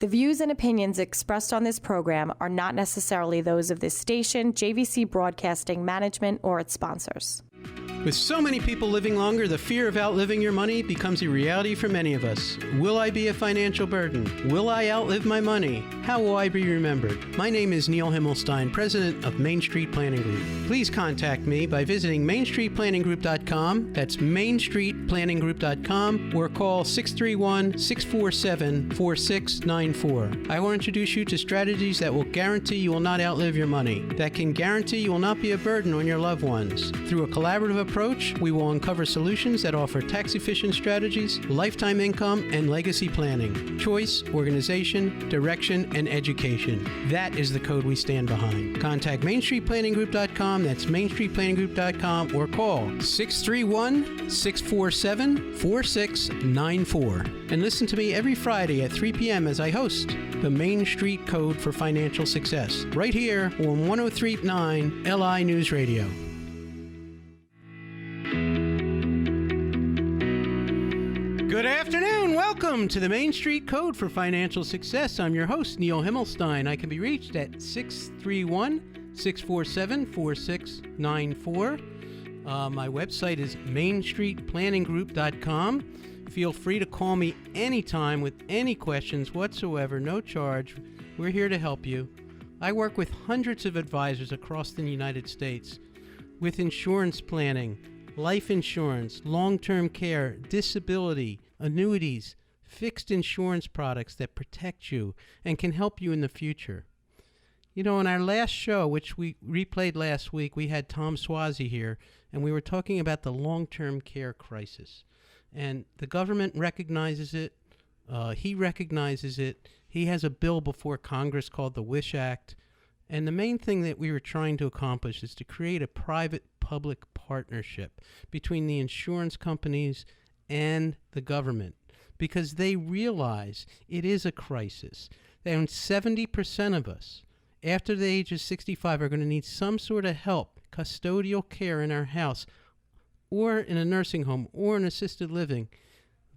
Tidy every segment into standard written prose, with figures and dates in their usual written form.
The views and opinions expressed on this program are not necessarily those of this station, JVC Broadcasting Management, or its sponsors. With so many people living longer, the fear of outliving your money becomes a reality for many of us. Will I be a financial burden? Will I outlive my money? How will I be remembered? My name is Neil Himmelstein, president of Main Street Planning Group. Please contact me by visiting mainstreetplanninggroup.com. That's mainstreetplanninggroup.com, or call 631-647-4694. I will introduce you to strategies that will guarantee you will not outlive your money, that can guarantee you will not be a burden on your loved ones. Through a collaborative approach, we will uncover solutions that offer tax-efficient strategies, lifetime income, and legacy planning, choice, organization, direction, and education. That is the code we stand behind. Contact mainstreetplanninggroup.com, that's mainstreetplanninggroup.com, or call 631-647-4694. And listen to me every Friday at 3 p.m. as I host the Main Street Code for Financial Success, right here on 103.9 LI News Radio. Good afternoon. Welcome to the Main Street Code for Financial Success. I'm your host, Neil Himmelstein. I can be reached at 631-647-4694. My website is mainstreetplanninggroup.com. Feel free to call me anytime with any questions whatsoever, no charge. We're here to help you. I work with hundreds of advisors across the United States with insurance planning, life insurance, long-term care, disability, annuities, fixed insurance products that protect you and can help you in the future. You know, in our last show, which we replayed last week, we had Tom Swazi here, and we were talking about the long-term care crisis. And the government recognizes it. He recognizes it. He has a bill before Congress called the WISH Act. And the main thing that we were trying to accomplish is to create a private-public partnership between the insurance companies and the government, because they realize it is a crisis. And 70% of us, after the age of 65, are going to need some sort of help, custodial care in our house, or in a nursing home, or in assisted living.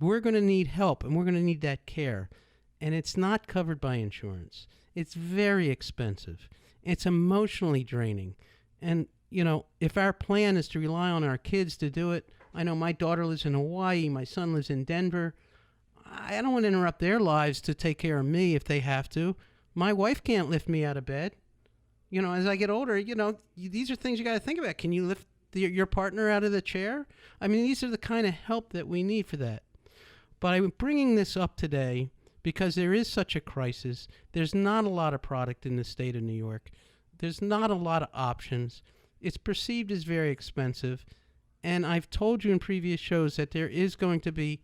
We're going to need help, and we're going to need that care. And it's not covered by insurance. It's very expensive. It's emotionally draining. And, you know, if our plan is to rely on our kids to do it, I know my daughter lives in Hawaii, my son lives in Denver. I don't want to interrupt their lives to take care of me if they have to. My wife can't lift me out of bed. You know, as I get older, you know, these are things you got to think about. Can you lift your partner out of the chair? I mean, these are the kind of help that we need for that. But I'm bringing this up today because there is such a crisis. There's not a lot of product in the state of New York. There's not a lot of options. It's perceived as very expensive. And I've told you in previous shows that there is going to be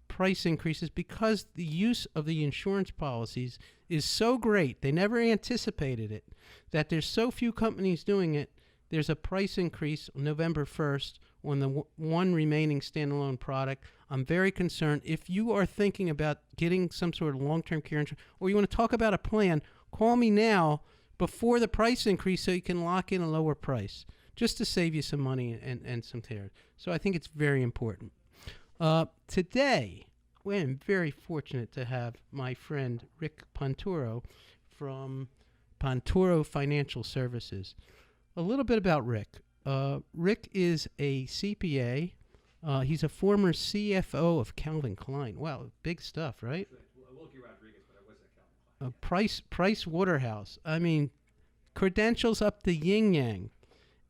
price increases because the use of the insurance policies is so great. They never anticipated it, that there's so few companies doing it. There's a price increase on November 1st on the one remaining standalone product. I'm very concerned. If you are thinking about getting some sort of long-term care insurance, or you want to talk about a plan, call me now before the price increase so you can lock in a lower price, just to save you some money and some care. So I think it's very important. Today, I'm very fortunate to have my friend Rick Punturo from Punturo Financial Services. A little bit about Rick. Rick is a CPA. He's a former CFO of Calvin Klein. Wow, big stuff, right? Wilkie Rodriguez, but I was at Calvin Klein. Price Waterhouse. I mean, credentials up the yin-yang.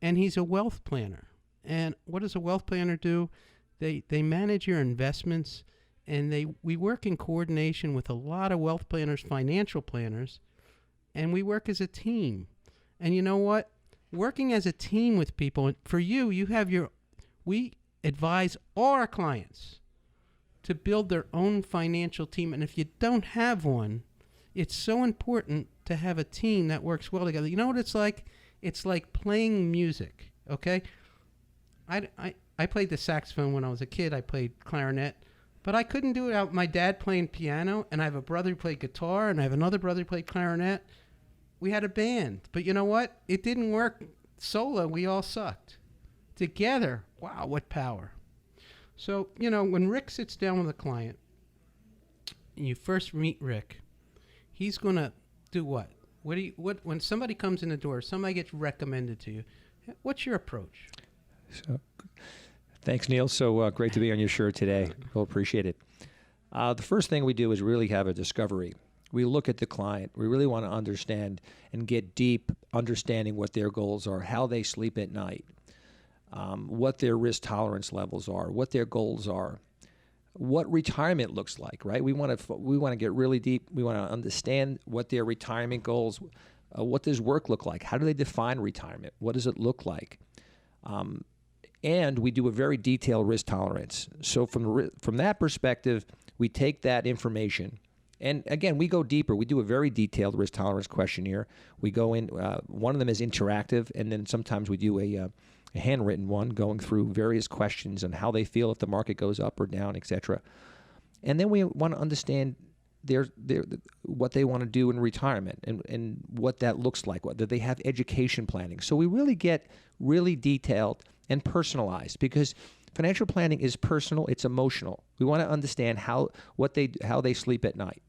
And he's a wealth planner. And what does a wealth planner do? They manage your investments, and we work in coordination with a lot of wealth planners, financial planners, and we work as a team. And you know what? Working as a team with people, for you have we advise all our clients to build their own financial team. And if you don't have one, it's so important to have a team that works well together. You know what it's like? It's like playing music, okay? I played the saxophone when I was a kid. I played clarinet, but I couldn't do it out. My dad playing piano, and I have a brother who played guitar, and I have another brother who played clarinet. We had a band, but you know what? It didn't work solo. We all sucked. Together, wow, what power. So, you know, when Rick sits down with a client, and you first meet Rick, he's going to do what? When somebody comes in the door, somebody gets recommended to you, what's your approach? So, thanks, Neil. So great to be on your show today. We'll appreciate it. The first thing we do is really have a discovery. We look at the client. We really want to understand and get deep understanding what their goals are, how they sleep at night, what their risk tolerance levels are, what their goals are, what retirement looks like, right? We want to get really deep. We want to understand what their retirement goals, what does work look like? How do they define retirement? What does it look like? And we do a very detailed risk tolerance. So from that perspective, we take that information, and again, we go deeper. We do a very detailed risk tolerance questionnaire. We go in. One of them is interactive, and then sometimes we do a handwritten one going through various questions on how they feel if the market goes up or down, etc. And then we want to understand what they want to do in retirement and what that looks like. Do they have education planning? So we really get really detailed and personalized, because financial planning is personal, it's emotional. We want to understand how they sleep at night.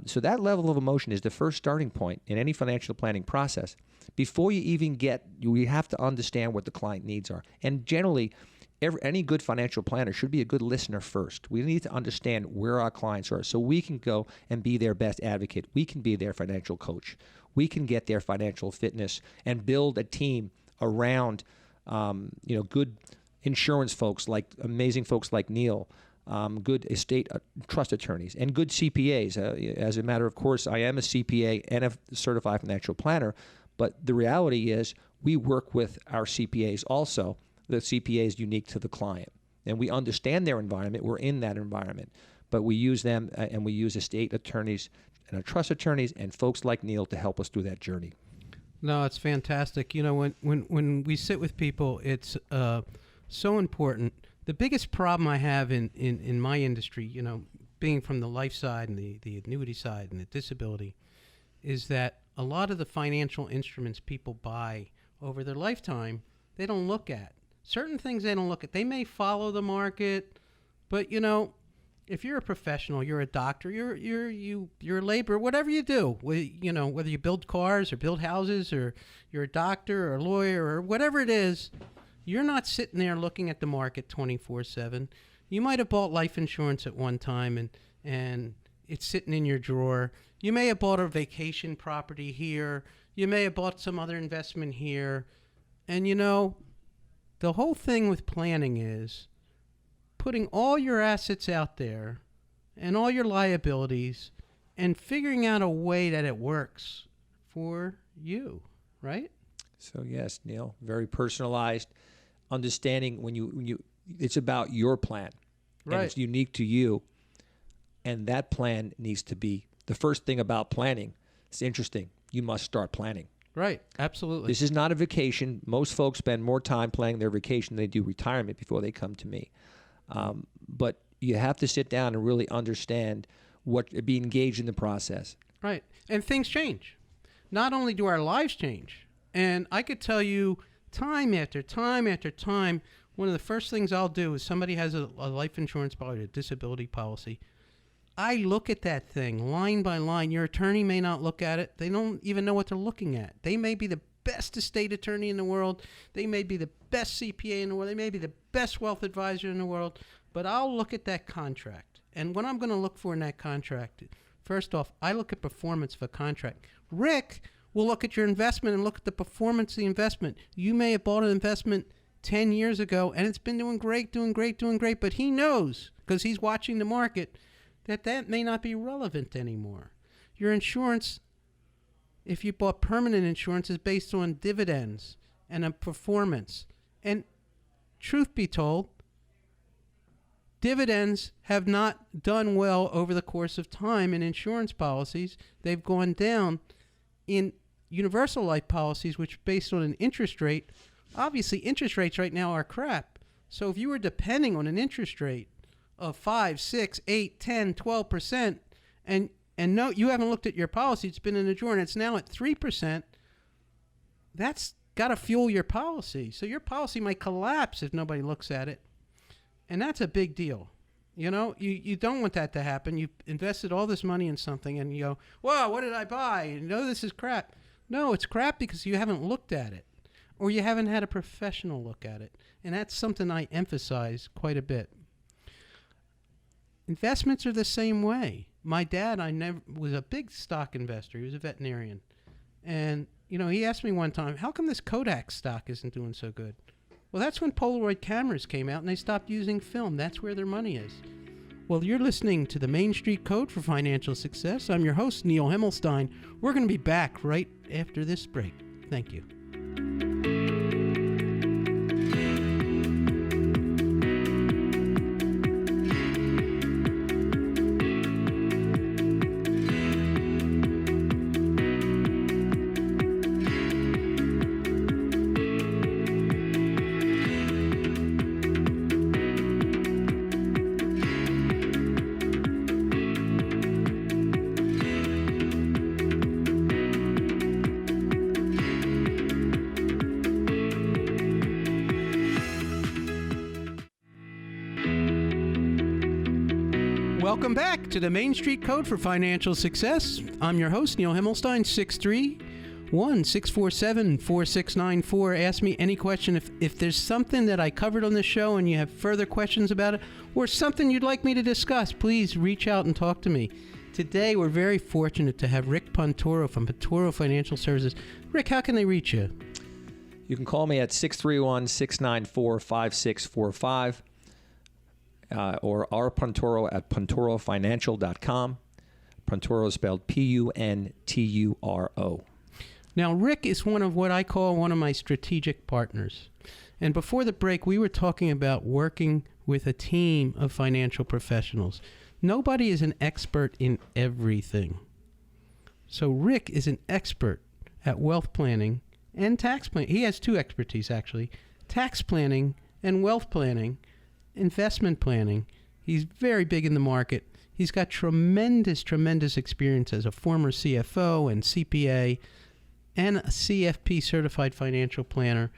So that level of emotion is the first starting point in any financial planning process. Before you even you have to understand what the client needs are. And generally, any good financial planner should be a good listener first. We need to understand where our clients are so we can go and be their best advocate. We can be their financial coach. We can get their financial fitness and build a team around good insurance folks, amazing folks like Neil, good estate trust attorneys, and good CPAs. As a matter of course, I am a CPA and a certified financial planner, but the reality is we work with our CPAs also. The CPA is unique to the client, and we understand their environment. We're in that environment, but we use them, and we use estate attorneys and trust attorneys and folks like Neil to help us through that journey. No, it's fantastic. When we sit with people, it's so important. The biggest problem I have in my industry, being from the life side and the annuity side and the disability, is that a lot of the financial instruments people buy over their lifetime, they don't look at. Certain things they don't look at. They may follow the market, but if you're a professional, you're a doctor, you're a laborer, whatever you do, whether you build cars or build houses, or you're a doctor or a lawyer or whatever it is, you're not sitting there looking at the market 24/7. You might have bought life insurance at one time and it's sitting in your drawer. You may have bought a vacation property here. You may have bought some other investment here. And the whole thing with planning is putting all your assets out there and all your liabilities and figuring out a way that it works for you, right? So yes, Neil, very personalized, understanding when you it's about your plan, right? And it's unique to you, and that plan needs to be the first thing about planning. It's interesting. You must start planning. Right, absolutely. This is not a vacation. Most folks spend more time planning their vacation than they do retirement before they come to me. But you have to sit down and really understand be engaged in the process. Right, and things change. Not only do our lives change, and I could tell you time after time after time, one of the first things I'll do is somebody has a life insurance policy, a disability policy. I look at that thing line by line. Your attorney may not look at it. They don't even know what they're looking at. They may be the best estate attorney in the world. They may be the best CPA in the world. They may be the best wealth advisor in the world. But I'll look at that contract. And what I'm going to look for in that contract, first off, I look at performance of a contract. Rick will look at your investment and look at the performance of the investment. You may have bought an investment 10 years ago, and it's been doing great, but he knows, because he's watching the market, that may not be relevant anymore. Your insurance, if you bought permanent insurance, is based on dividends and a performance. And truth be told, dividends have not done well over the course of time in insurance policies. They've gone down. In universal life policies, which are based on an interest rate, obviously interest rates right now are crap. So if you were depending on an interest rate of 5, 6, 8, 10, 12%, and no, you haven't looked at your policy, it's been in the drawer and it's now at 3%, that's got to fuel your policy. So your policy might collapse if nobody looks at it. And that's a big deal. You know, you don't want that to happen. You invested all this money in something and you go, whoa, what did I buy? You know, this is crap. No, it's crap because you haven't looked at it or you haven't had a professional look at it. And that's something I emphasize quite a bit. Investments are the same way. My dad, was a big stock investor. He was a veterinarian. And, you know, he asked me one time, how come this Kodak stock isn't doing so good? Well, that's when Polaroid cameras came out and they stopped using film. That's where their money is. Well, you're listening to the Main Street Code for Financial Success. I'm your host, Neil Himmelstein. We're going to be back right after this break. Thank you. Welcome back to the Main Street Code for Financial Success. I'm your host, Neil Himmelstein, 631-647-4694. Ask me any question. If there's something that I covered on this show and you have further questions about it or something you'd like me to discuss, please reach out and talk to me. Today, we're very fortunate to have Rick Punturo from Punturo Financial Services. Rick, how can they reach you? You can call me at 631-694-5645. Or rpunturo at punturofinancial.com. Punturo is spelled Punturo. Now, Rick is one of what I call one of my strategic partners. And before the break, we were talking about working with a team of financial professionals. Nobody is an expert in everything. So Rick is an expert at wealth planning and tax planning. He has two expertise, actually. Tax planning and wealth planning. Investment planning. He's very big in the market. He's got tremendous experience as a former CFO and CPA and a CFP certified financial planner,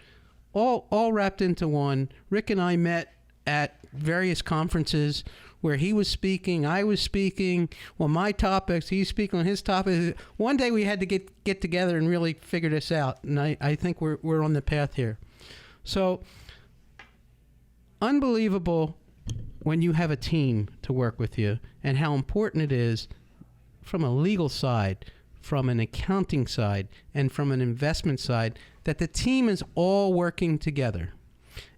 all wrapped into one. Rick and I met at various conferences where he was speaking, I was speaking on my topics, he's speaking on his topics. One day we had to get together and really figure this out, and I think we're on the path here. So, unbelievable when you have a team to work with you and how important it is from a legal side, from an accounting side, and from an investment side that the team is all working together.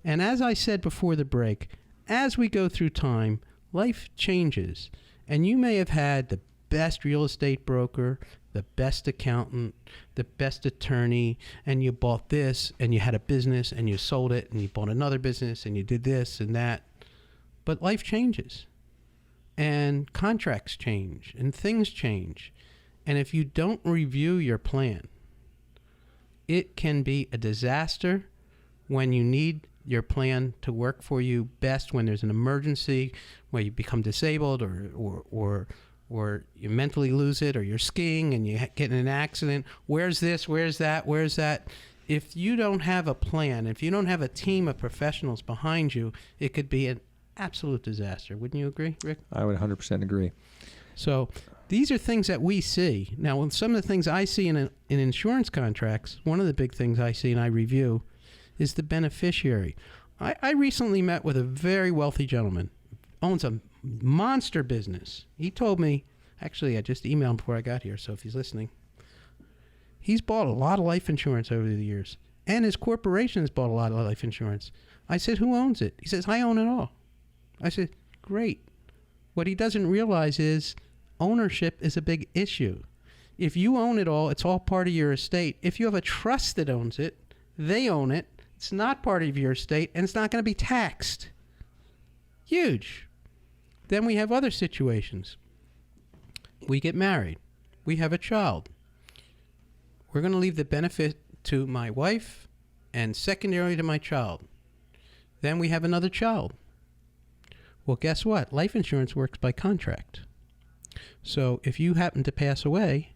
And as I said before the break, as we go through time, life changes. And you may have had the best real estate broker, the best accountant, the best attorney, and you bought this, and you had a business, and you sold it, and you bought another business, and you did this and that. But life changes, and contracts change, and things change. And if you don't review your plan, it can be a disaster when you need your plan to work for you best, when there's an emergency, where you become disabled or you mentally lose it, or you're skiing and you get in an accident. Where's this? Where's that? Where's that? If you don't have a plan, if you don't have a team of professionals behind you, it could be an absolute disaster. Wouldn't you agree, Rick? I would 100% agree. So these are things that we see. Now, some of the things I see in insurance contracts, one of the big things I see and I review is the beneficiary. I recently met with a very wealthy gentleman, owns a monster business. He told me, actually, I just emailed him before I got here, so if he's listening, he's bought a lot of life insurance over the years, and his corporation has bought a lot of life insurance. I said, who owns it? He says, I own it all. I said, great. What he doesn't realize is ownership is a big issue. If you own it all, it's all part of your estate. If you have a trust that owns it, they own it, it's not part of your estate, and it's not going to be taxed. Huge. Then we have other situations. We get married. We have a child. We're going to leave the benefit to my wife and secondarily to my child. Then we have another child. Well, guess what? Life insurance works by contract. So if you happen to pass away,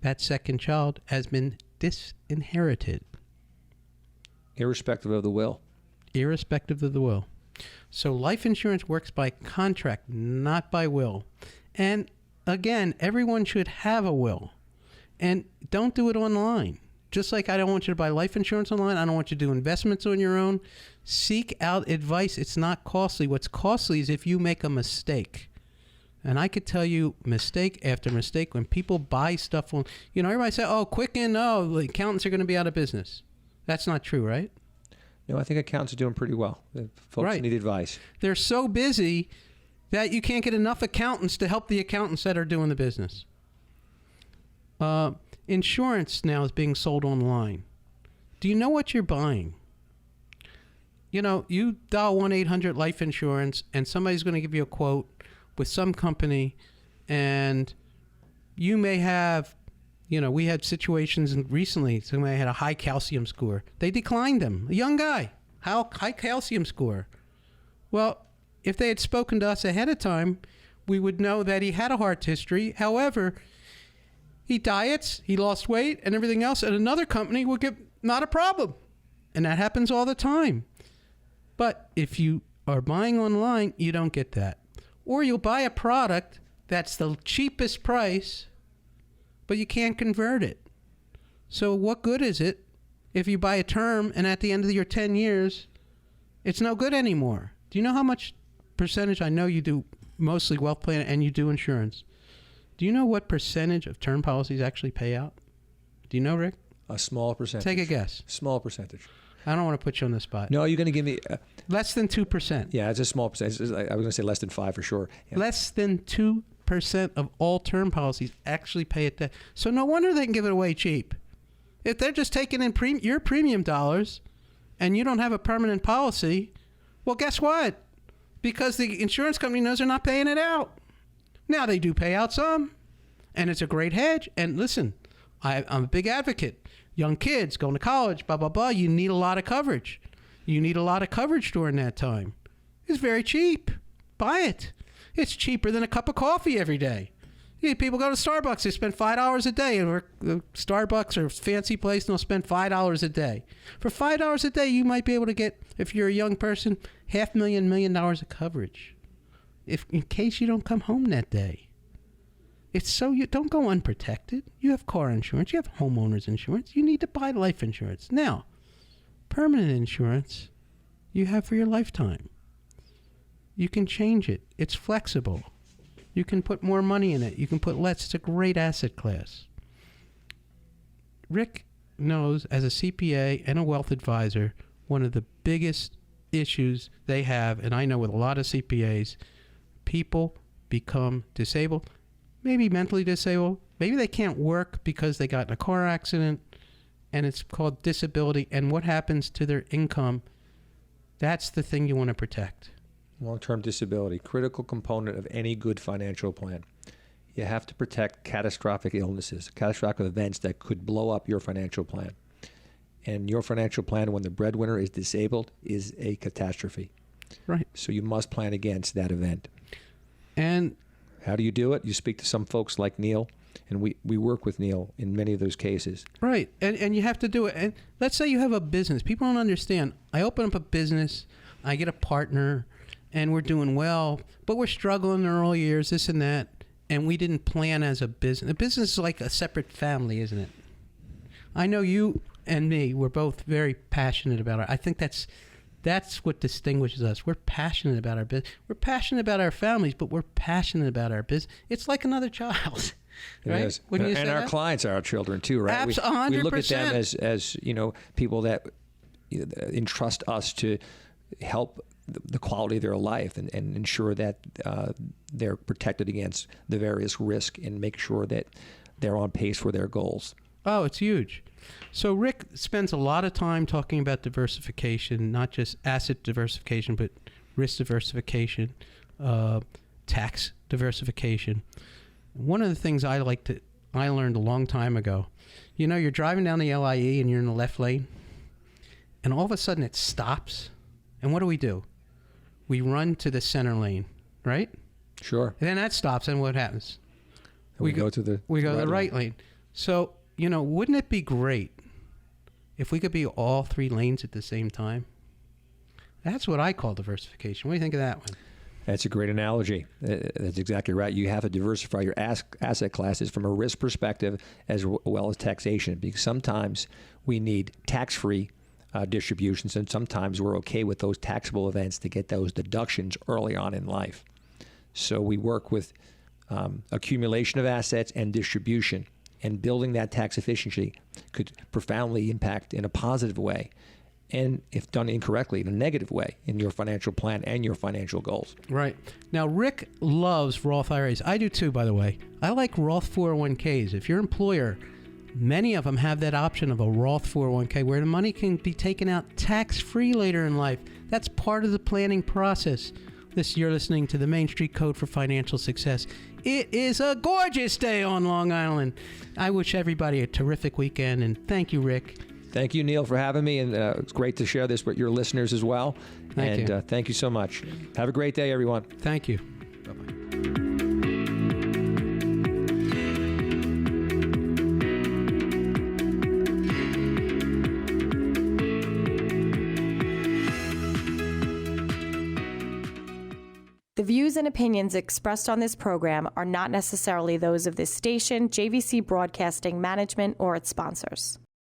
that second child has been disinherited. Irrespective of the will. Irrespective of the will. So life insurance works by contract, not by will. And again, everyone should have a will. And don't do it online. Just like I don't want you to buy life insurance online, I don't want you to do investments on your own. Seek out advice. It's not costly. What's costly is if you make a mistake. And I could tell you mistake after mistake when people buy stuff on, everybody say, oh, Quicken, the accountants are going to be out of business. That's not true, right? No, I think accountants are doing pretty well. Folks Right. need advice. They're so busy that you can't get enough accountants to help the accountants that are doing the business. Insurance now is being sold online. Do you know what you're buying? You dial 1-800-LIFE insurance and somebody's going to give you a quote with some company, and you may have, we had situations recently, somebody had a high calcium score. They declined them. A young guy, high calcium score. Well, if they had spoken to us ahead of time, we would know that he had a heart history. However, he diets, he lost weight and everything else, and another company would get not a problem. And that happens all the time. But if you are buying online, you don't get that. Or you'll buy a product that's the cheapest price, but you can't convert it. So what good is it if you buy a term and at the end of your 10 years, it's no good anymore? Do you know how much percentage? I know you do mostly wealth planning and you do insurance. Do you know what percentage of term policies actually pay out? Do you know, Rick? A small percentage. Take a guess. Small percentage. I don't want to put you on the spot. No, you're going to give me... less than 2%. Yeah, it's a small percentage. I was going to say less than 5 for sure. Yeah. Less than 2% of all term policies actually pay it. So no wonder they can give it away cheap. If they're just taking in your premium dollars and you don't have a permanent policy, well, guess what? Because the insurance company knows they're not paying it out. Now, they do pay out some, and it's a great hedge. And listen, I'm a big advocate. Young kids going to college, blah, blah, blah. You need a lot of coverage. You need a lot of coverage during that time. It's very cheap. Buy it. It's cheaper than a cup of coffee every day. Yeah, people go to Starbucks. They spend $5 a day. Or Starbucks or fancy place, and they'll spend $5 a day. For $5 a day, you might be able to get, if you're a young person, $500,000, $1 million of coverage. In case you don't come home that day. It's so you don't go unprotected. You have car insurance. You have homeowners insurance. You need to buy life insurance. Now, permanent insurance, you have for your lifetime. You can change it. It's flexible. You can put more money in it. You can put less. It's a great asset class. Rick knows, as a CPA and a wealth advisor, one of the biggest issues they have, and I know with a lot of CPAs, people become disabled, maybe mentally disabled. Maybe they can't work because they got in a car accident, and it's called disability. And what happens to their income? That's the thing you want to protect. Long-term disability, critical component of any good financial plan. You have to protect catastrophic illnesses, catastrophic events that could blow up your financial plan. And your financial plan, when the breadwinner is disabled, is a catastrophe. Right. So you must plan against that event. And how do you do it? You speak to some folks like Neil, and we work with Neil in many of those cases. Right. And you have to do it. And let's say you have a business. People don't understand. I open up a business, I get a partner, and we're doing well, but we're struggling in the early years, this and that, and we didn't plan as a business. A business is like a separate family, isn't it? I know you and me, we're both very passionate about it. I think that's what distinguishes us. We're passionate about our business. We're passionate about our families, but we're passionate about our business. It's like another child. Right? It is. Wouldn't you say our that? clients are our children too, right? We 100%. look at them as people that entrust us to help the quality of their life and ensure that they're protected against the various risk and make sure that they're on pace for their goals. Oh, it's huge. So Rick spends a lot of time talking about diversification, not just asset diversification, but risk diversification, tax diversification. One of the things I learned a long time ago, you're driving down the LIE and you're in the left lane, and all of a sudden it stops. And what do? We run to the center lane, right? Sure. And then that stops, and what happens? We go to the right lane. So, wouldn't it be great if we could be all three lanes at the same time? That's what I call diversification. What do you think of that one? That's a great analogy. That's exactly right. You have to diversify your asset classes from a risk perspective as well as taxation, because sometimes we need tax-free distributions, and sometimes we're okay with those taxable events to get those deductions early on in life. So we work with accumulation of assets and distribution, and building that tax efficiency could profoundly impact in a positive way, and if done incorrectly, in a negative way in your financial plan and your financial goals. Right. Now, Rick loves Roth IRAs. I do too, by the way. I like Roth 401ks. If your employer, many of them have that option of a Roth 401k where the money can be taken out tax-free later in life. That's part of the planning process. You're listening to the Main Street Code for Financial Success. It is a gorgeous day on Long Island. I wish everybody a terrific weekend, and thank you, Rick. Thank you, Neil, for having me, and it's great to share this with your listeners as well. Thank you. Thank you so much. Have a great day, everyone. Thank you. Bye-bye. The views and opinions expressed on this program are not necessarily those of this station, JVC Broadcasting Management, or its sponsors.